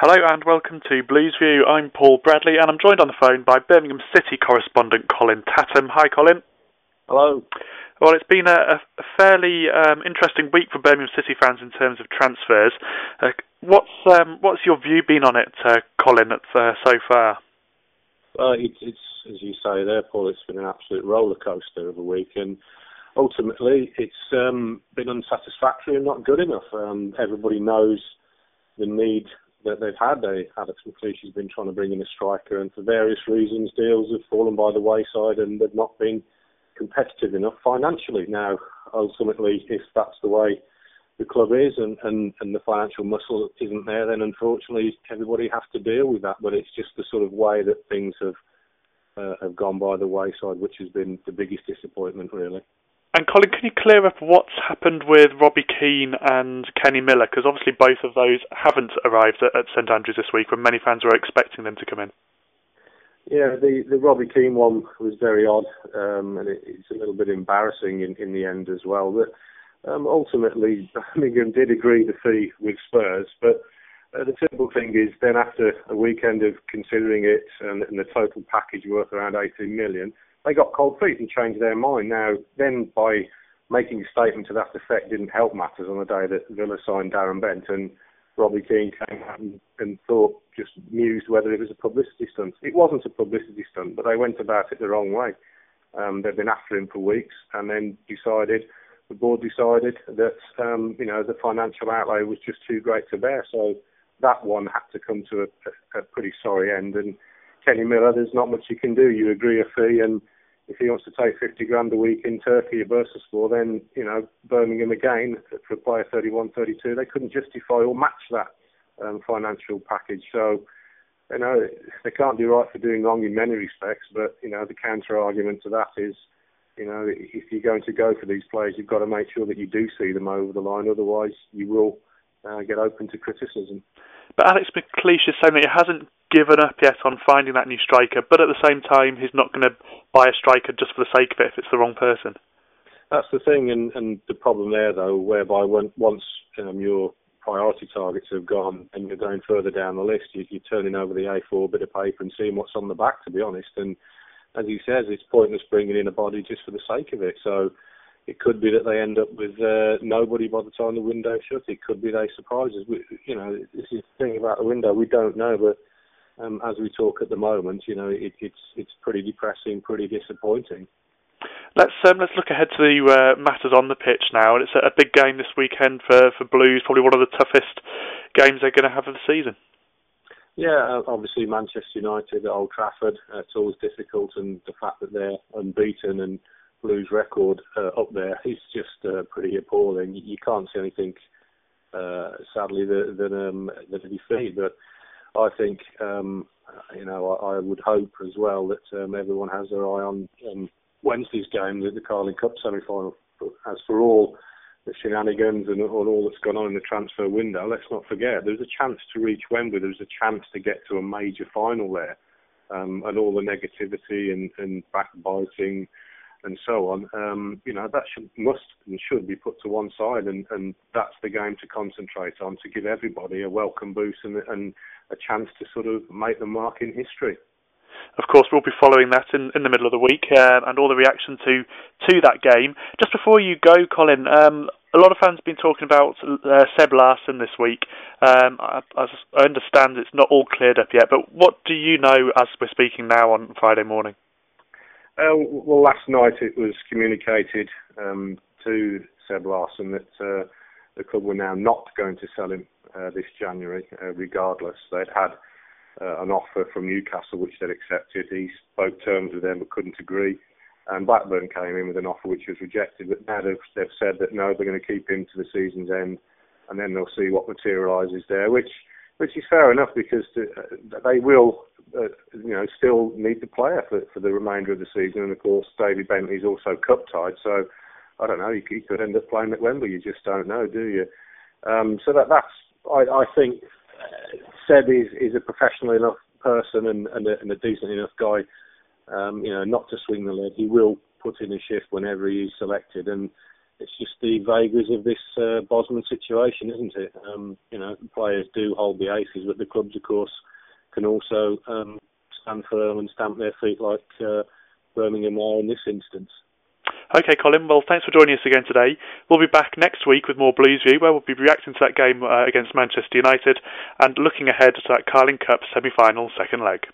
Hello and welcome to Blues View. I'm Paul Bradley and I'm joined on the phone by Birmingham City correspondent Colin Tatham. Hi Colin. Hello. Well, it's been a fairly interesting week for Birmingham City fans in terms of transfers. What's your view been on it, Colin, so far? It's as you say there, Paul, it's been an absolute roller coaster of a week, and ultimately it's been unsatisfactory and not good enough. Everybody knows the need that they've had. Alex McLeish's been trying to bring in a striker, and for various reasons deals have fallen by the wayside and they've not been competitive enough financially. Now, ultimately, if that's the way the club is and the financial muscle isn't there, then unfortunately everybody has to deal with that. But it's just the sort of way that things have gone by the wayside, which has been the biggest disappointment, really. And Colin, can you clear up what's happened with Robbie Keane and Keane and Miller? Because obviously both of those haven't arrived at St Andrews this week when many fans were expecting them to come in. Yeah, the Robbie Keane one was very odd, and it's a little bit embarrassing in the end as well. But ultimately, Birmingham did agree the fee with Spurs, but the typical thing is then after a weekend of considering it and the total package worth around 18 million, they got cold feet and changed their mind. Now, then by making a statement to that effect didn't help matters on the day that Villa signed Darren Bent, and Robbie Keane came out and thought, just mused whether it was a publicity stunt. It wasn't a publicity stunt, but they went about it the wrong way. They've been after him for weeks, and then the board decided that the financial outlay was just too great to bear. So that one had to come to a pretty sorry end. And Kenny Miller, there's not much you can do. You agree a fee, and if he wants to take 50 grand a week in Turkey or Bursaspor, then, Birmingham again, for a player 31, 32, they couldn't justify or match that financial package. So, they can't do right for doing wrong in many respects, but, the counter-argument to that is, if you're going to go for these players, you've got to make sure that you do see them over the line, otherwise you will get open to criticism. But Alex McLeish is saying that he hasn't given up yet on finding that new striker, but at the same time he's not going to buy a striker just for the sake of it if it's the wrong person. That's the thing, and the problem there though, whereby once your priority targets have gone and you're going further down the list, you're turning over the A4 bit of paper and seeing what's on the back, to be honest. And as he says, it's pointless bringing in a body just for the sake of it. So it could be that they end up with nobody by the time the window shuts. It could be they surprise us. This is the thing about the window, we don't know, but as we talk at the moment, it's pretty depressing, pretty disappointing. Let's look ahead to the matters on the pitch now. It's a big game this weekend for Blues, probably one of the toughest games they're going to have of the season. Yeah, obviously Manchester United at Old Trafford, it's always difficult, and the fact that they're unbeaten and Blues record up there is just pretty appalling. You can't see anything, sadly, than a defeat. But I think, I would hope as well that everyone has their eye on Wednesday's game, the Carling Cup semi-final. As for all the shenanigans and all that's gone on in the transfer window, let's not forget there's a chance to reach Wembley. There's a chance to get to a major final there, and all the negativity and backbiting and so on, that must and should be put to one side, and that's the game to concentrate on, to give everybody a welcome boost and a chance to sort of make the mark in history. Of course, we'll be following that in the middle of the week and all the reaction to that game. Just before you go, Colin, a lot of fans have been talking about Seb Larsson this week. I understand it's not all cleared up yet, but what do you know as we're speaking now on Friday morning? Well, last night it was communicated to Seb Larsson that the club were now not going to sell him this January, regardless. They'd had an offer from Newcastle which they'd accepted. He spoke terms with them but couldn't agree, and Blackburn came in with an offer which was rejected. But now they've said that no, they're going to keep him to the season's end, and then they'll see what materialises there, which is fair enough, because they will still need the player for the remainder of the season. And of course David Bentley's also cup tied, so I don't know, he could end up playing at Wembley. You just don't know, do you? So that's I think Seb is a professional enough person and a decent enough guy, not to swing the lead. He will put in a shift whenever he is selected, and it's just the vagaries of this Bosman situation, isn't it? The players do hold the aces, but the clubs, of course, can also stand firm and stamp their feet like Birmingham are in this instance. Okay, Colin, well, thanks for joining us again today. We'll be back next week with more Blues View, where we'll be reacting to that game against Manchester United and looking ahead to that Carling Cup semi-final second leg.